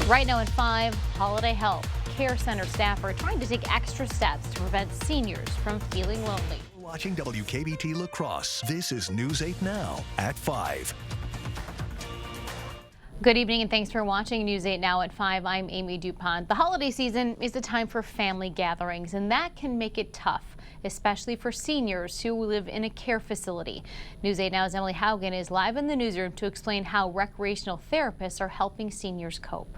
Right now at 5, Holiday Health Care Center staff are trying to take extra steps to prevent seniors from feeling lonely. Watching WKBT La Crosse. This is News 8 Now at 5. Good evening and thanks for watching News 8 Now at 5. I'm Amy DuPont. The holiday season is a time for family gatherings, and that can make it tough, especially for seniors who live in a care facility. News 8 Now's Emily Haugen is live in the newsroom to explain how recreational therapists are helping seniors cope.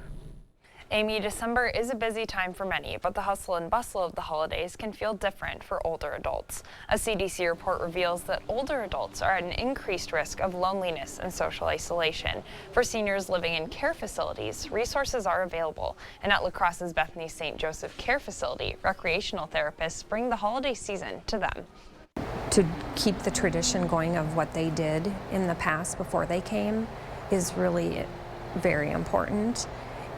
Amy, December is a busy time for many, but the hustle and bustle of the holidays can feel different for older adults. A CDC report reveals that older adults are at an increased risk of loneliness and social isolation. For seniors living in care facilities, resources are available. And at La Crosse's Bethany St. Joseph Care Facility, recreational therapists bring the holiday season to them. To keep the tradition going of what they did in the past before they came is really very important.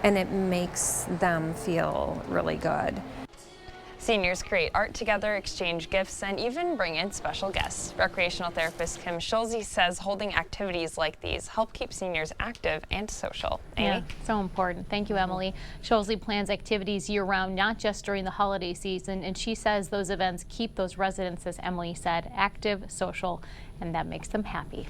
And it makes them feel really good. Seniors create art together, exchange gifts, and even bring in special guests. Recreational therapist Kim Schulze says holding activities like these help keep seniors active and social. Amy? Yeah, so important. Thank you, Emily. Schulze plans activities year-round, not just during the holiday season, and she says those events keep those residents, as Emily said, active, social, and that makes them happy.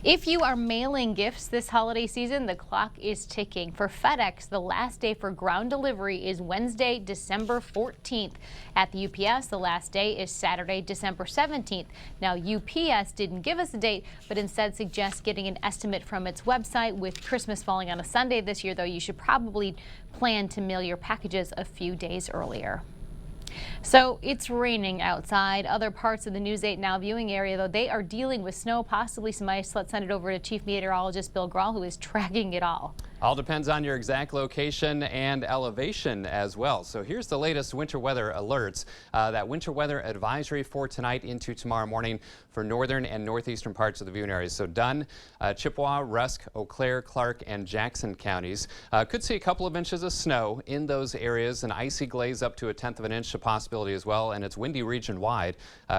If you are mailing gifts this holiday season, the clock is ticking. For FedEx, the last day for ground delivery is Wednesday, December 14th. At the UPS, the last day is Saturday, December 17th. Now, UPS didn't give us a date, but instead suggests getting an estimate from its website. With Christmas falling on a Sunday this year, though, you should probably plan to mail your packages a few days earlier. So it's raining outside. Other parts of the News 8 Now viewing area, though, they are dealing with snow, possibly some ice. Let's send it over to Chief Meteorologist Bill Grahl, who is tracking it all. All depends on your exact location and elevation as well. So here's the latest winter weather alerts. That winter weather advisory for tonight into tomorrow morning for northern and northeastern parts of the viewing areas. So Dunn, Chippewa, Rusk, Eau Claire, Clark, and Jackson counties. Could see a couple of inches of snow in those areas. An icy glaze up to a tenth of an inch, a possibility as well. And it's windy region wide,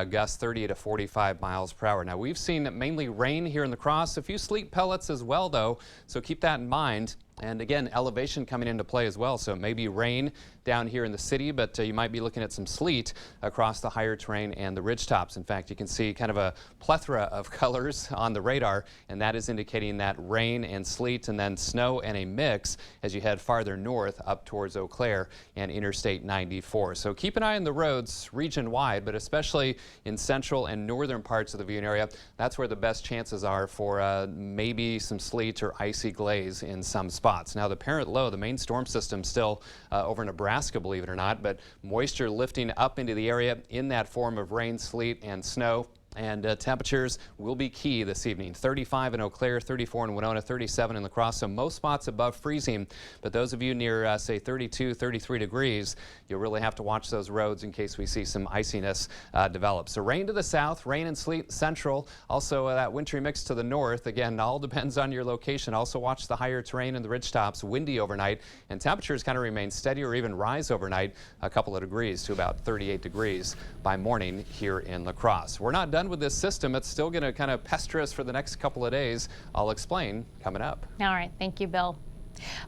gusts 30 to 45 miles per hour. Now we've seen mainly rain here in La Crosse, a few sleet pellets as well, though. So keep that in mind. And again, elevation coming into play as well. So it may be rain down here in the city, but you might be looking at some sleet across the higher terrain and the ridge tops. In fact, you can see kind of a plethora of colors on the radar, and that is indicating that rain and sleet and then snow and a mix as you head farther north up towards Eau Claire and Interstate 94. So keep an eye on the roads region wide, but especially in central and northern parts of the viewing area. That's where the best chances are for maybe some sleet or icy glaze in some spots. Now the parent low, the main storm system still over Nebraska, believe it or not, but moisture lifting up into the area in that form of rain, sleet, and snow. And temperatures will be key this evening. 35 in Eau Claire, 34 in Winona, 37 in La Crosse. So most spots above freezing. But those of you near, say, 32, 33 degrees, you'll really have to watch those roads in case we see some iciness develop. So rain to the south, rain and sleet central. Also that wintry mix to the north. Again, all depends on your location. Also watch the higher terrain and the ridge tops. Windy overnight. And temperatures kind of remain steady or even rise overnight a couple of degrees to about 38 degrees by morning here in La Crosse. We're not done with this system. It's still going to kind of pester us for the next couple of days. I'll explain coming up. All right. Thank you, Bill.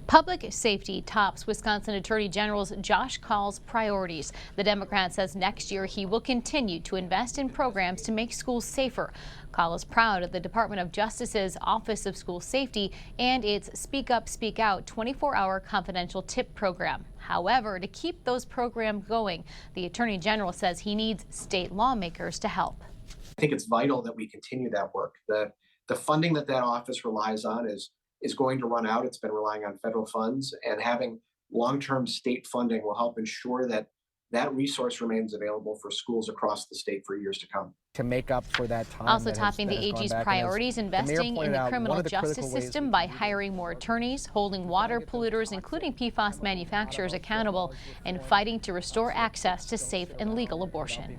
Public safety tops Wisconsin Attorney General's Josh Kaul's priorities. The Democrat says next year he will continue to invest in programs to make schools safer. Kaul is proud of the Department of Justice's Office of School Safety and its Speak Up, Speak Out 24-hour confidential tip program. However, to keep those programs going, the Attorney General says he needs state lawmakers to help. I think it's vital that we continue that work. The funding that office relies on is going to run out. It's been relying on federal funds, and having long-term state funding will help ensure that that resource remains available for schools across the state for years to come. To make up for that time. Also topping the AG's priorities, investing in the criminal justice system by hiring more attorneys, holding water polluters, including PFAS manufacturers, accountable, and fighting to restore access to safe and legal abortion.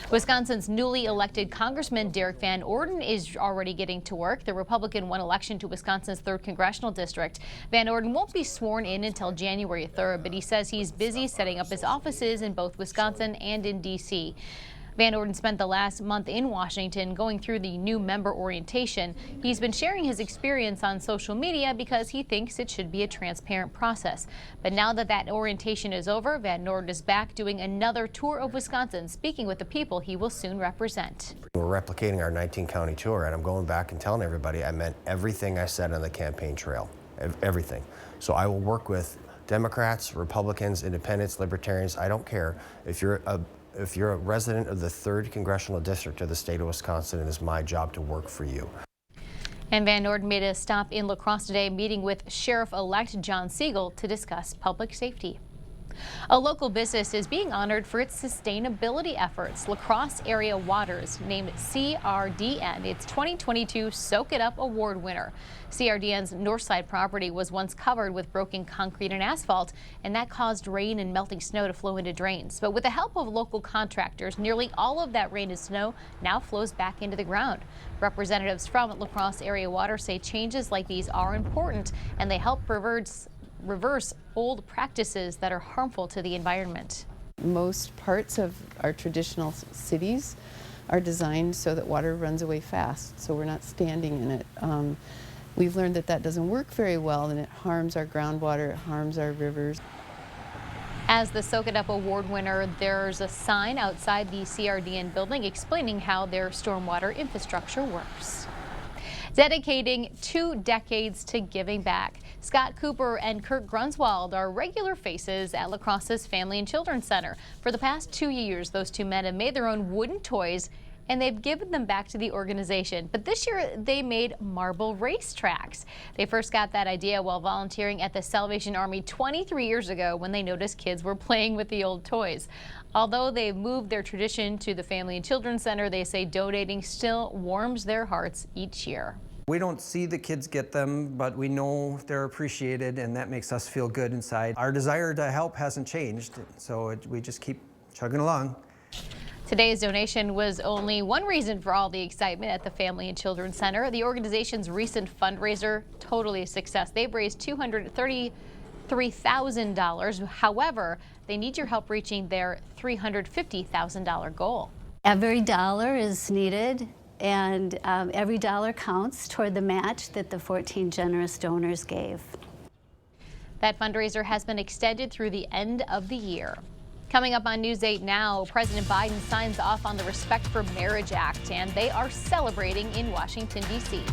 Wisconsin's newly elected Congressman Derek Van Orden is already getting to work. The Republican won election to Wisconsin's 3rd congressional district. Van Orden won't be sworn in until January 3rd, but he says he's busy setting up his offices in both Wisconsin and in D.C. Van Orden spent the last month in Washington going through the new member orientation. He's been sharing his experience on social media because he thinks it should be a transparent process. But now that that orientation is over, Van Orden is back doing another tour of Wisconsin, speaking with the people he will soon represent. We're replicating our 19-county tour, and I'm going back and telling everybody I meant everything I said on the campaign trail, everything. So I will work with Democrats, Republicans, Independents, Libertarians. I don't care. If you're a resident of the 3rd Congressional District of the state of Wisconsin, it is my job to work for you. And Van Orden made a stop in La Crosse today, meeting with Sheriff-elect John Siegel to discuss public safety. A local business is being honored for its sustainability efforts. La Crosse Area Waters named CRDN its 2022 Soak It Up Award winner. CRDN's Northside property was once covered with broken concrete and asphalt, and that caused rain and melting snow to flow into drains. But with the help of local contractors, nearly all of that rain and snow now flows back into the ground. Representatives from La Crosse Area Water say changes like these are important, and they help reverse old practices that are harmful to the environment. Most parts of our traditional cities are designed so that water runs away fast, so we're not standing in it. We've learned that that doesn't work very well, and it harms our groundwater, it harms our rivers. As the Soak It Up Award winner, there's a sign outside the CRDN building explaining how their stormwater infrastructure works. Dedicating 2 decades to giving back. Scott Cooper and Kirk Grunswald are regular faces at La Crosse's Family and Children's Center. For the past 2 years, those two men have made their own wooden toys, and they've given them back to the organization. But this year, they made marble racetracks. They first got that idea while volunteering at the Salvation Army 23 years ago when they noticed kids were playing with the old toys. Although they've moved their tradition to the Family and Children's Center, they say donating still warms their hearts each year. We don't see the kids get them, but we know they're appreciated, and that makes us feel good inside. Our desire to help hasn't changed, so we just keep chugging along. Today's donation was only one reason for all the excitement at the Family and Children's Center. The organization's recent fundraiser, totally a success. They've raised $233,000. However, they need your help reaching their $350,000 goal. Every dollar is needed, and every dollar counts toward the match that the 14 generous donors gave. That fundraiser has been extended through the end of the year. Coming up on News 8 now, President Biden signs off on the Respect for Marriage Act, and they are celebrating in Washington, D.C.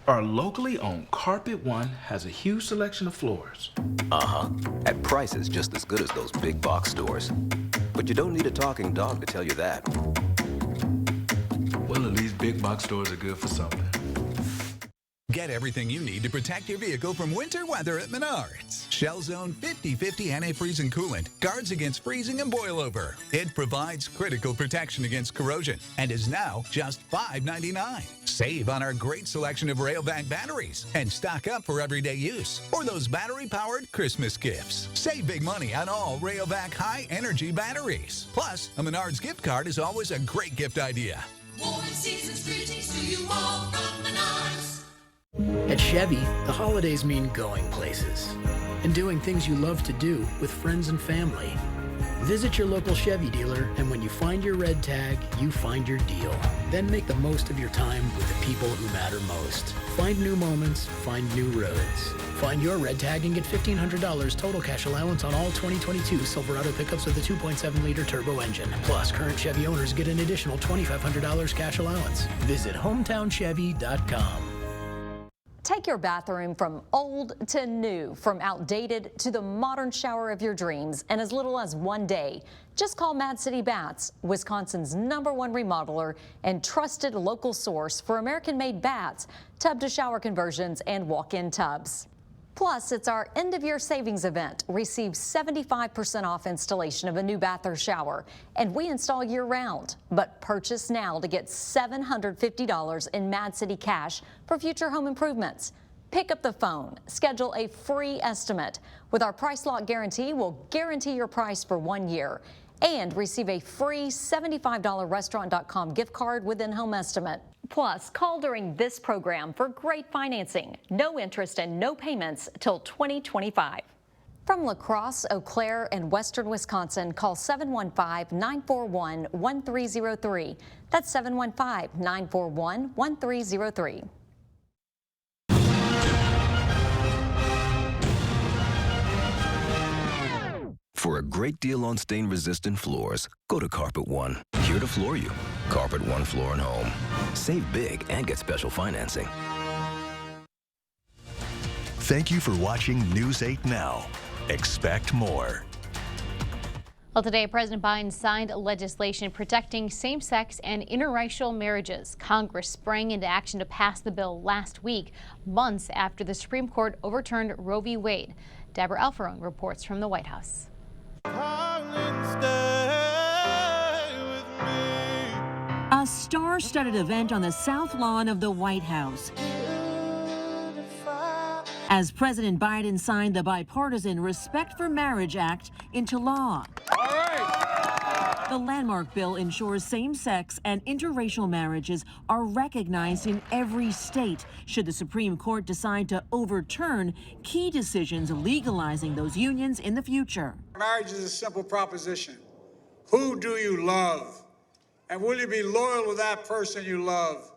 Our locally owned Carpet One has a huge selection of floors. At prices just as good as those big box stores. But you don't need a talking dog to tell you that. Well, at least big box stores are good for something. Get everything you need to protect your vehicle from winter weather at Menards. Shell Zone 50/50 antifreeze and coolant guards against freezing and boilover. It provides critical protection against corrosion and is now just $5.99. Save on our great selection of Rayovac batteries and stock up for everyday use or those battery-powered Christmas gifts. Save big money on all Rayovac high-energy batteries. Plus, a Menards gift card is always a great gift idea. Warm season's greetings to you all from Menards. At Chevy, the holidays mean going places and doing things you love to do with friends and family. Visit your local Chevy dealer, and when you find your red tag, you find your deal. Then make the most of your time with the people who matter most. Find new moments, find new roads. Find your red tag and get $1,500 total cash allowance on all 2022 Silverado pickups with a 2.7-liter turbo engine. Plus, current Chevy owners get an additional $2,500 cash allowance. Visit hometownchevy.com. Take your bathroom from old to new, from outdated to the modern shower of your dreams in as little as 1 day. Just call Mad City Baths, Wisconsin's #1 remodeler and trusted local source for American-made baths, tub-to-shower conversions, and walk-in tubs. Plus, it's our end-of-year savings event. Receive 75% off installation of a new bath or shower, and we install year-round. But purchase now to get $750 in Mad City cash for future home improvements. Pick up the phone, schedule a free estimate. With our price lock guarantee, we'll guarantee your price for 1 year and receive a free $75 restaurant.com gift card with in-home estimate. Plus, call during this program for great financing. No interest and no payments till 2025. From La Crosse, Eau Claire, and western Wisconsin, call 715-941-1303. That's 715-941-1303. For a great deal on stain-resistant floors, go to Carpet One. Here to floor you. Carpet One Floor and Home. Save big and get special financing. Thank you for watching News 8 Now. Expect more. Well, today, President Biden signed legislation protecting same-sex and interracial marriages. Congress sprang into action to pass the bill last week, months after the Supreme Court overturned Roe v. Wade. Deborah Alfarone reports from the White House. A star-studded event on the South Lawn of the White House as President Biden signed the bipartisan Respect for Marriage Act into law. All right. The landmark bill ensures same-sex and interracial marriages are recognized in every state should the Supreme Court decide to overturn key decisions legalizing those unions in the future. Marriage is a simple proposition. Who do you love? And will you be loyal to that person you love?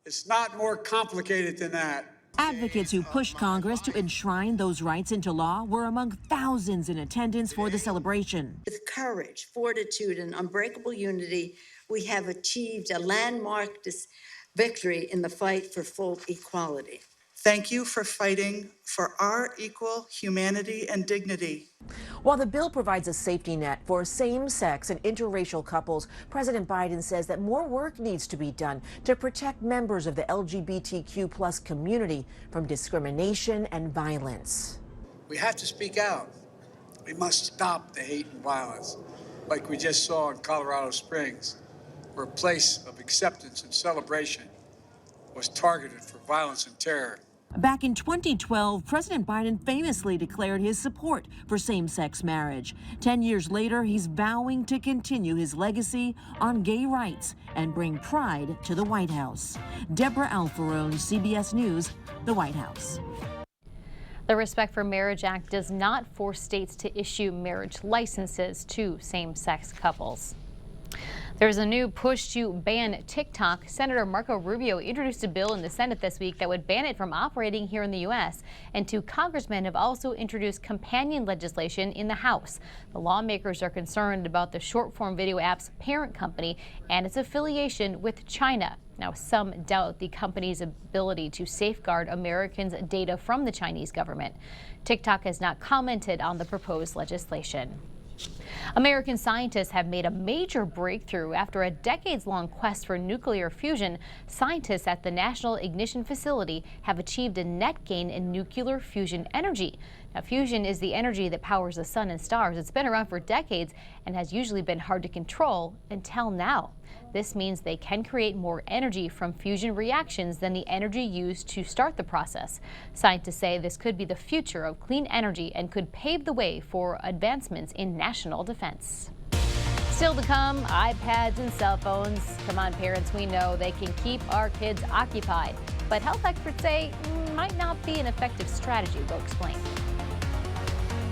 It's not more complicated than that. Advocates who pushed Congress to enshrine those rights into law were among thousands in attendance for the celebration. With courage, fortitude, and unbreakable unity, we have achieved a landmark victory in the fight for full equality. Thank you for fighting for our equal humanity and dignity. While the bill provides a safety net for same-sex and interracial couples, President Biden says that more work needs to be done to protect members of the LGBTQ+ community from discrimination and violence. We have to speak out. We must stop the hate and violence, like we just saw in Colorado Springs, where a place of acceptance and celebration was targeted for violence and terror. Back in 2012, President Biden famously declared his support for same-sex marriage. 10 years later, he's vowing to continue his legacy on gay rights and bring pride to the White House. Deborah Alfarone, CBS News, the White House. The Respect for Marriage Act does not force states to issue marriage licenses to same-sex couples. There's a new push to ban TikTok. Senator Marco Rubio introduced a bill in the Senate this week that would ban it from operating here in the U.S. And two congressmen have also introduced companion legislation in the House. The lawmakers are concerned about the short-form video app's parent company and its affiliation with China. Now, some doubt the company's ability to safeguard Americans' data from the Chinese government. TikTok has not commented on the proposed legislation. American scientists have made a major breakthrough after a decades-long quest for nuclear fusion. Scientists at the National Ignition Facility have achieved a net gain in nuclear fusion energy. Now, fusion is the energy that powers the sun and stars. It's been around for decades and has usually been hard to control until now. This means they can create more energy from fusion reactions than the energy used to start the process. Scientists say this could be the future of clean energy and could pave the way for advancements in national defense. Still to come, iPads and cell phones. Come on, parents, we know they can keep our kids occupied, but health experts say might not be an effective strategy. We'll explain.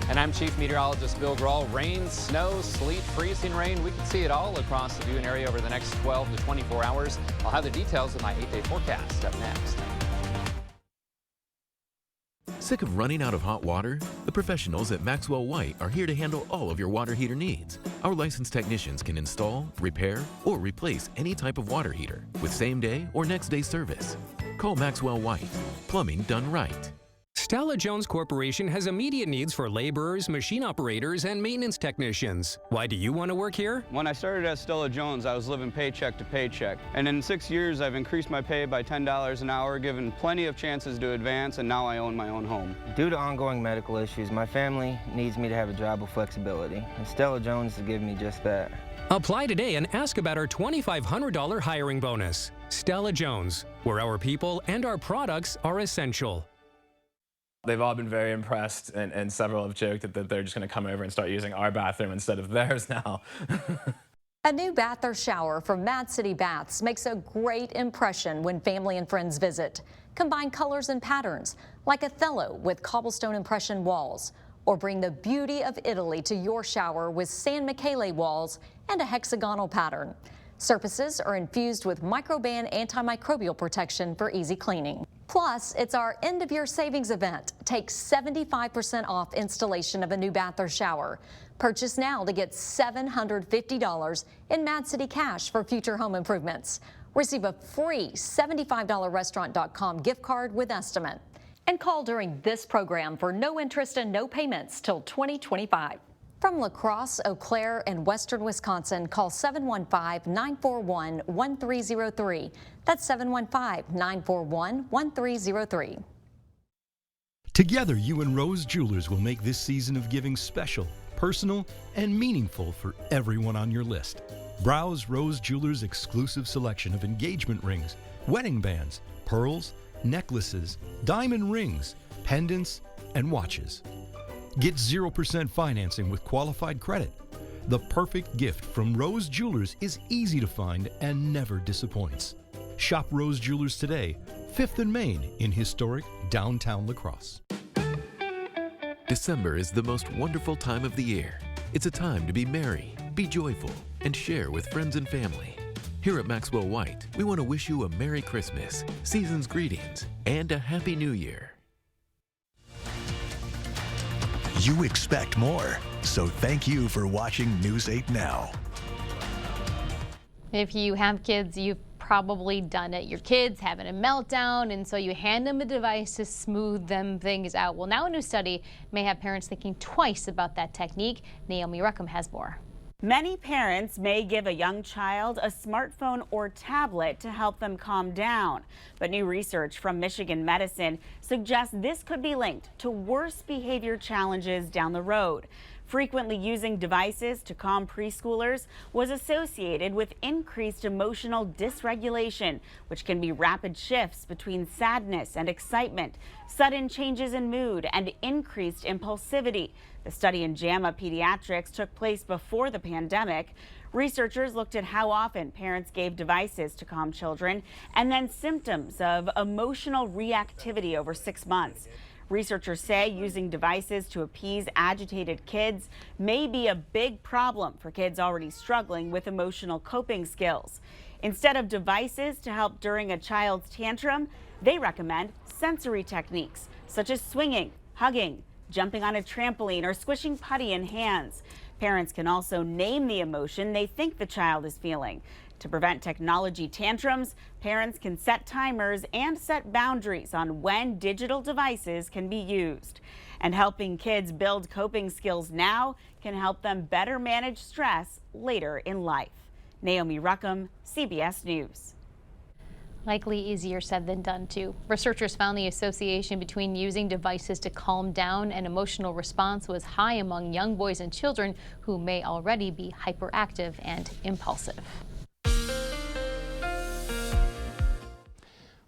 And I'm Chief Meteorologist Bill Grahl. Rain, snow, sleet, freezing rain. We can see it all across the viewing area over the next 12 to 24 hours. I'll have the details of my 8-day forecast up next. Sick of running out of hot water? The professionals at Maxwell White are here to handle all of your water heater needs. Our licensed technicians can install, repair, or replace any type of water heater with same-day or next-day service. Call Maxwell White. Plumbing done right. Stella Jones Corporation has immediate needs for laborers, machine operators, and maintenance technicians. Why do you want to work here? When I started at Stella Jones, I was living paycheck to paycheck. And in 6 years, I've increased my pay by $10 an hour, given plenty of chances to advance, and now I own my own home. Due to ongoing medical issues, my family needs me to have a job with flexibility, and Stella Jones is giving me just that. Apply today and ask about our $2,500 hiring bonus. Stella Jones, where our people and our products are essential. They've all been very impressed, and several have joked that they're just going to come over and start using our bathroom instead of theirs now. A new bath or shower from Mad City Baths makes a great impression when family and friends visit. Combine colors and patterns, like Othello with cobblestone impression walls, Or bring the beauty of Italy to your shower with San Michele walls and a hexagonal pattern. Surfaces are infused with Microban antimicrobial protection for easy cleaning. Plus, it's our end-of-year savings event. Take 75% off installation of a new bath or shower. Purchase now to get $750 in Mad City cash for future home improvements. Receive a free $75 restaurant.com gift card with estimate. And call during this program for no interest and no payments till 2025. From La Crosse, Eau Claire, and Western Wisconsin, call 715-941-1303. That's 715-941-1303. Together, you and Rose Jewelers will make this season of giving special, personal, and meaningful for everyone on your list. Browse Rose Jewelers' exclusive selection of engagement rings, wedding bands, pearls, necklaces, diamond rings, pendants, and watches. Get 0% financing with qualified credit. The perfect gift from Rose Jewelers is easy to find and never disappoints. Shop Rose Jewelers today, 5th and Main in historic downtown La Crosse. December is the most wonderful time of the year. It's a time to be merry, be joyful, and share with friends and family. Here at Maxwell White, we want to wish you a Merry Christmas, season's greetings, and a Happy New Year. You expect more, so thank you for watching News 8 Now. If you have kids, you've probably done it. Your kid's having a meltdown, and so you hand them a device to smooth them things out. Well, now a new study may have parents thinking twice about that technique. Naomi Ruckham has more. Many parents may give a young child a smartphone or tablet to help them calm down. But new research from Michigan Medicine suggests this could be linked to worse behavior challenges down the road. Frequently using devices to calm preschoolers was associated with increased emotional dysregulation, which can be rapid shifts between sadness and excitement, sudden changes in mood, and increased impulsivity. The study in JAMA Pediatrics took place before the pandemic. Researchers looked at how often parents gave devices to calm children and then symptoms of emotional reactivity over 6 months. Researchers say using devices to appease agitated kids may be a big problem for kids already struggling with emotional coping skills. Instead of devices to help during a child's tantrum, they recommend sensory techniques such as swinging, hugging, jumping on a trampoline, or squishing putty in hands. Parents can also name the emotion they think the child is feeling. To prevent technology tantrums, parents can set timers and set boundaries on when digital devices can be used. And helping kids build coping skills now can help them better manage stress later in life. Naomi Ruckham, CBS News. Likely easier said than done, too. Researchers found the association between using devices to calm down and emotional response was high among young boys and children who may already be hyperactive and impulsive.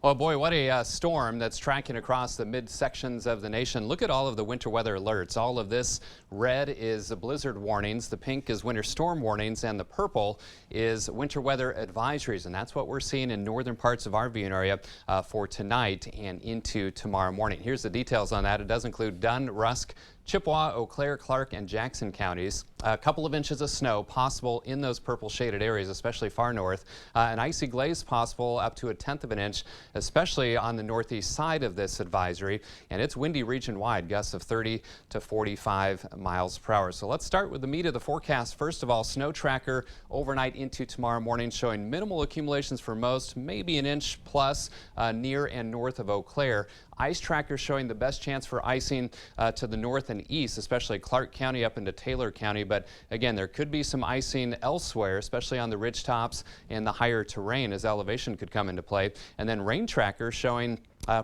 Well, boy, what a storm that's tracking across the mid-sections of the nation. Look at all of the winter weather alerts. All of this red is blizzard warnings, the pink is winter storm warnings, and the purple is winter weather advisories. And that's what we're seeing in northern parts of our viewing area for tonight and into tomorrow morning. Here's the details on that. It does include Dunn, Rusk, Chippewa, Eau Claire, Clark, and Jackson counties. A couple of inches of snow possible in those purple shaded areas, especially far north. An icy glaze possible up to 1/10 of an inch, especially on the northeast side of this advisory. And it's windy region wide, gusts of 30 to 45 miles per hour. So let's start with the meat of the forecast. First of all, snow tracker overnight into tomorrow morning showing minimal accumulations for most, maybe an inch plus near and north of Eau Claire. Ice tracker showing the best chance for icing to the north and east, especially Clark County up into Taylor County. But again, there could be some icing elsewhere, especially on the ridge tops and the higher terrain as elevation could come into play. And then rain tracker showing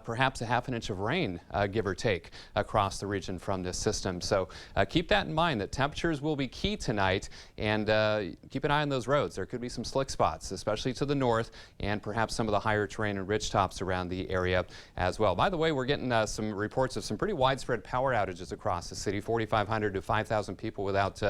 perhaps a ½ an inch of rain, give or take, across the region from this system. So keep that in mind, that temperatures will be key tonight, and keep an eye on those roads. There could be some slick spots, especially to the north, and perhaps some of the higher terrain and ridge tops around the area as well. By the way, we're getting some reports of some pretty widespread power outages across the city, 4,500 to 5,000 people without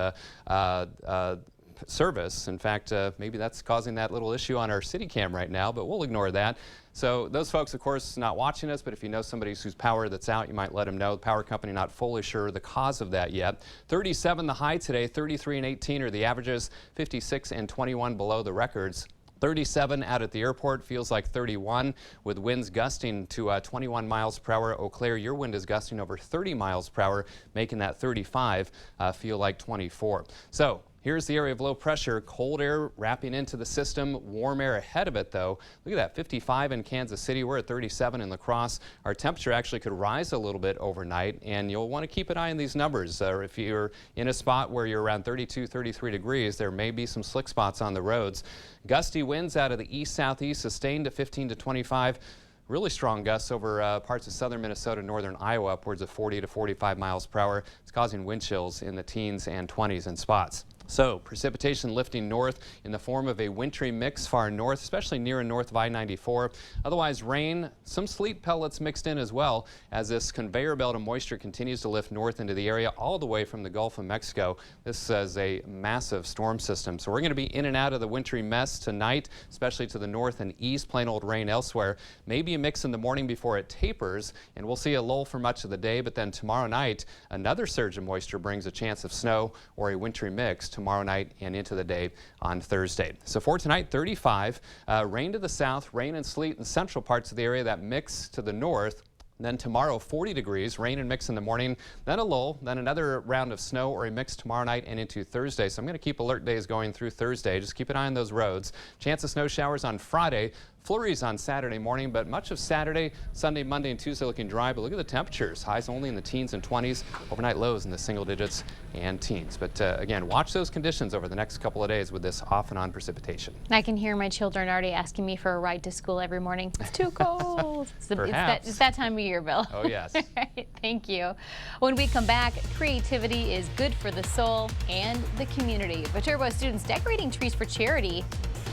service. In fact, maybe that's causing that little issue on our city cam right now, but we'll ignore that. So those folks, of course, not watching us, but if you know somebody whose power that's out, you might let them know. The power company not fully sure the cause of that yet. 37 the high today, 33 and 18 are the averages, 56 and 21 below the records. 37 out at the airport, feels like 31 with winds gusting to 21 miles per hour. Eau Claire, your wind is gusting over 30 miles per hour, making that 35 feel like 24. So here's the area of low pressure, cold air wrapping into the system, warm air ahead of it though. Look at that, 55 in Kansas City. We're at 37 in La Crosse. Our temperature actually could rise a little bit overnight, and you'll want to keep an eye on these numbers. If you're in a spot where you're around 32, 33 degrees, there may be some slick spots on the roads. Gusty winds out of the east-southeast, sustained to 15 to 25. Really strong gusts over parts of southern Minnesota, northern Iowa, upwards of 40 to 45 miles per hour. It's causing wind chills in the teens and 20s in spots. So precipitation lifting north in the form of a wintry mix far north, especially near and north of I-94. Otherwise rain, some sleet pellets mixed in as well as this conveyor belt of moisture continues to lift north into the area all the way from the Gulf of Mexico. This is a massive storm system. So we're going to be in and out of the wintry mess tonight, especially to the north and east. Plain old rain elsewhere. Maybe a mix in the morning before it tapers, and we'll see a lull for much of the day. But then tomorrow night, another surge of moisture brings a chance of snow or a wintry mix tomorrow night and into the day on Thursday. So for tonight, 35, rain to the south, rain and sleet in central parts of the area, that mix to the north. Then tomorrow, 40 degrees, rain and mix in the morning, then a lull, then another round of snow or a mix tomorrow night and into Thursday. So I'm going to keep alert days going through Thursday. Just keep an eye on those roads. Chance of snow showers on Friday. Flurries on Saturday morning, but much of Saturday, Sunday, Monday, and Tuesday looking dry. But look at the temperatures. Highs only in the teens and 20s. Overnight lows in the single digits and teens. But again, watch those conditions over the next couple of days with this off and on precipitation. I can hear my children already asking me for a ride to school every morning. It's too cold. It's that time of year, Bill. Oh, yes. All right, thank you. When we come back, creativity is good for the soul and the community. Viterbo students decorating trees for charity.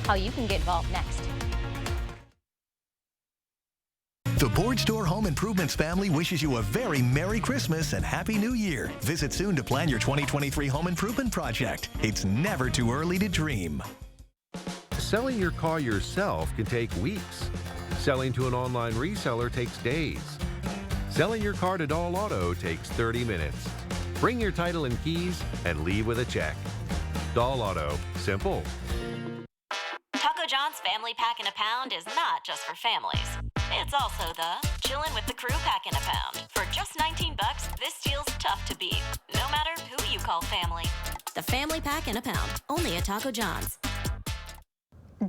How you can get involved next. The Board Store Home Improvements family wishes you a very Merry Christmas and Happy New Year. Visit soon to plan your 2023 home improvement project. It's never too early to dream. Selling your car yourself can take weeks. Selling to an online reseller takes days. Selling your car to Doll Auto takes 30 minutes. Bring your title and keys and leave with a check. Doll Auto, simple. Taco John's Family Pack in a Pound is not just for families. It's also the chillin' with the crew pack in a pound. For just $19, this deal's tough to beat, no matter who you call family. The Family Pack in a Pound, only at Taco John's.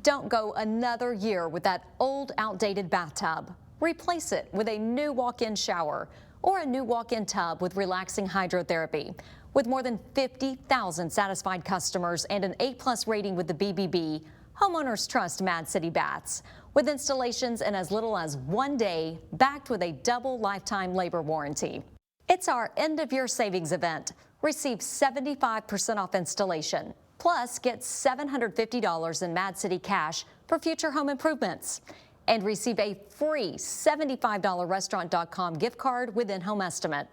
Don't go another year with that old, outdated bathtub. Replace it with a new walk-in shower or a new walk-in tub with relaxing hydrotherapy. With more than 50,000 satisfied customers and an A+ rating with the BBB, homeowners trust Mad City Baths. With installations in as little as 1 day, backed with a double lifetime labor warranty. It's our end-of-year savings event. Receive 75% off installation. Plus, get $750 in Mad City cash for future home improvements. And receive a free $75 Restaurant.com gift card with in-home estimate.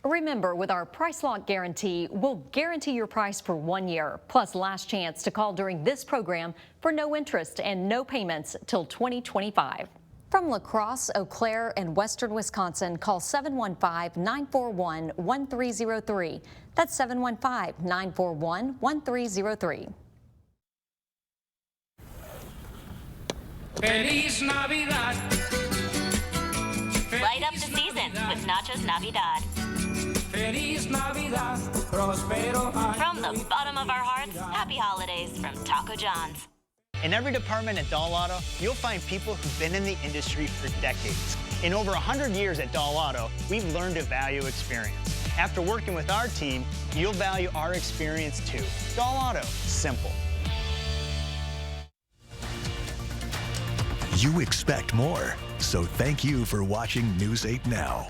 Remember, with our price lock guarantee, we'll guarantee your price for 1 year, plus last chance to call during this program for no interest and no payments till 2025. From La Crosse, Eau Claire, and western Wisconsin, call 715-941-1303. That's 715-941-1303. Feliz Navidad. Light up the season with Nachos Navidad. Feliz Navidad, prospero año. From the bottom of our hearts, happy holidays from Taco John's. In every department at Doll Auto, you'll find people who've been in the industry for decades. In over 100 years at Doll Auto, we've learned to value experience. After working with our team, you'll value our experience too. Doll Auto, simple. You expect more, so thank you for watching News 8 Now.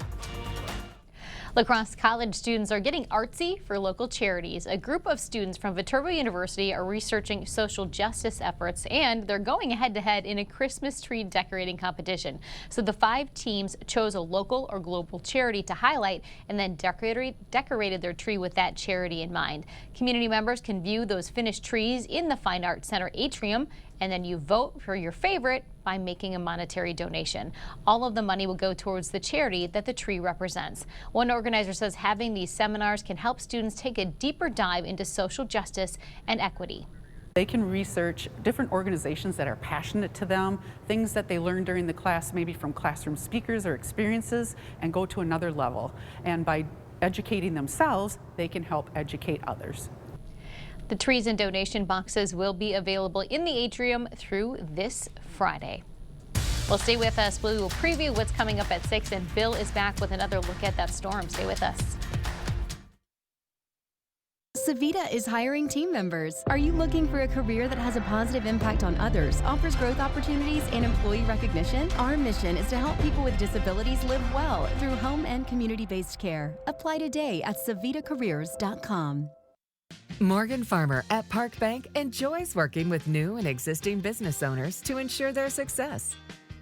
La Crosse College students are getting artsy for local charities. A group of students from Viterbo University are researching social justice efforts, and they're going head-to-head in a Christmas tree decorating competition. So the 5 teams chose a local or global charity to highlight and then decorated their tree with that charity in mind. Community members can view those finished trees in the Fine Arts Center atrium, and then you vote for your favorite by making a monetary donation. All of the money will go towards the charity that the tree represents. One organizer says having these seminars can help students take a deeper dive into social justice and equity. They can research different organizations that are passionate to them, things that they learned during the class, maybe from classroom speakers or experiences, and go to another level. And by educating themselves, they can help educate others. The trees and donation boxes will be available in the atrium through this Friday. Well, stay with us. We will preview what's coming up at 6, and Bill is back with another look at that storm. Stay with us. Savita is hiring team members. Are you looking for a career that has a positive impact on others, offers growth opportunities, and employee recognition? Our mission is to help people with disabilities live well through home and community-based care. Apply today at savitacareers.com. Morgan Farmer at Park Bank enjoys working with new and existing business owners to ensure their success.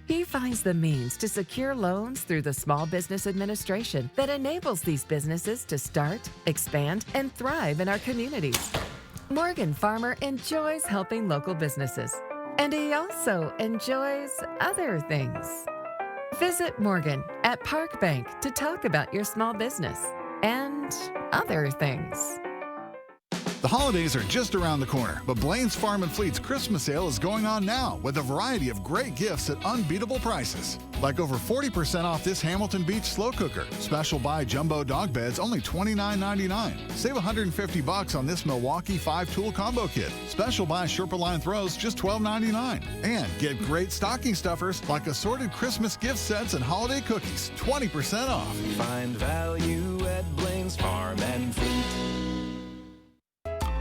He finds the means to secure loans through the Small Business Administration that enables these businesses to start, expand, and thrive in our communities. Morgan Farmer enjoys helping local businesses, and he also enjoys other things. Visit Morgan at Park Bank to talk about your small business and other things. The holidays are just around the corner, but Blaine's Farm and Fleet's Christmas sale is going on now with a variety of great gifts at unbeatable prices. Like over 40% off this Hamilton Beach slow cooker. Special buy jumbo dog beds only $29.99. Save $150 on this Milwaukee 5-tool combo kit. Special buy Sherpa Line throws just $12.99. And get great stocking stuffers like assorted Christmas gift sets and holiday cookies, 20% off. Find value at Blaine's Farm and Fleet.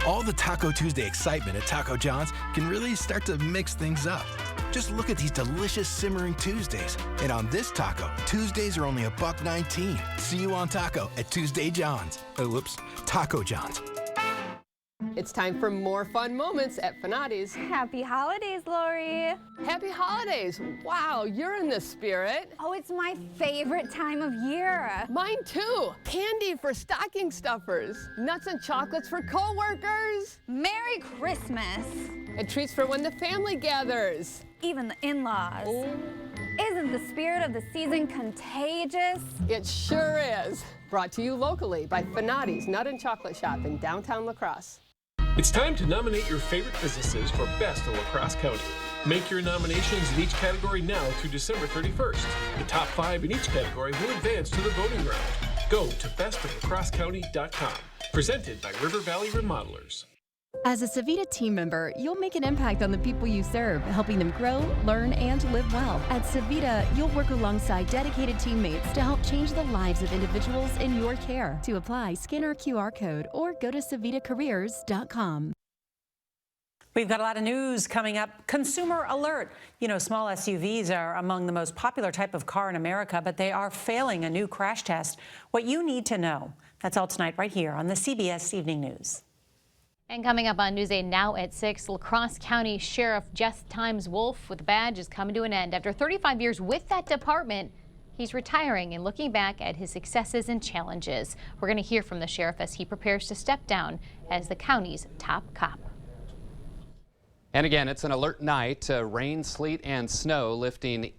All the Taco Tuesday excitement at Taco John's can really start to mix things up. Just look at these delicious simmering Tuesdays. And on this taco, Tuesdays are only $1.19. See you on taco at Tuesday John's. Whoops, Taco John's. It's time for more fun moments at Finati's. Happy holidays, Lori. Happy holidays. Wow, you're in the spirit. Oh, it's my favorite time of year. Mine too. Candy for stocking stuffers. Nuts and chocolates for coworkers. Merry Christmas. And treats for when the family gathers. Even the in-laws. Oh. Isn't the spirit of the season contagious? It sure is. Brought to you locally by Finati's Nut and Chocolate Shop in downtown La Crosse. It's time to nominate your favorite businesses for Best of La Crosse County. Make your nominations in each category now through December 31st. The top 5 in each category will advance to the voting round. Go to bestoflacrossecounty.com. Presented by River Valley Remodelers. As a Savita team member, you'll make an impact on the people you serve, helping them grow, learn, and live well. At Savita, you'll work alongside dedicated teammates to help change the lives of individuals in your care. To apply, scan our QR code or go to savitacareers.com. We've got a lot of news coming up. Consumer alert. You know, small SUVs are among the most popular type of car in America, but they are failing a new crash test. What you need to know. That's all tonight right here on the CBS Evening News. And coming up on News 8 now at 6, La Crosse County Sheriff Jess Times Wolf with a badge is coming to an end. After 35 years with that department, he's retiring and looking back at his successes and challenges. We're going to hear from the sheriff as he prepares to step down as the county's top cop. And again, it's an alert night. Rain, sleet, and snow lifting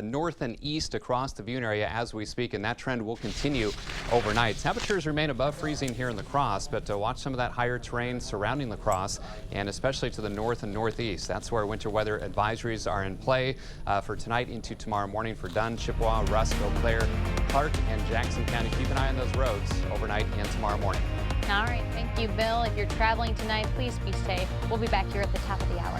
north and east across the Butte area as we speak, and that trend will continue overnight. Temperatures remain above freezing here in La Crosse, but watch some of that higher terrain surrounding La Crosse, and especially to the north and northeast. That's where winter weather advisories are in play for tonight into tomorrow morning for Dunn, Chippewa, Rusk, Eau Claire, Clark, and Jackson County. Keep an eye on those roads overnight and tomorrow morning. All right, thank you, Bill. If you're traveling tonight, please be safe. We'll be back here at the top of the hour.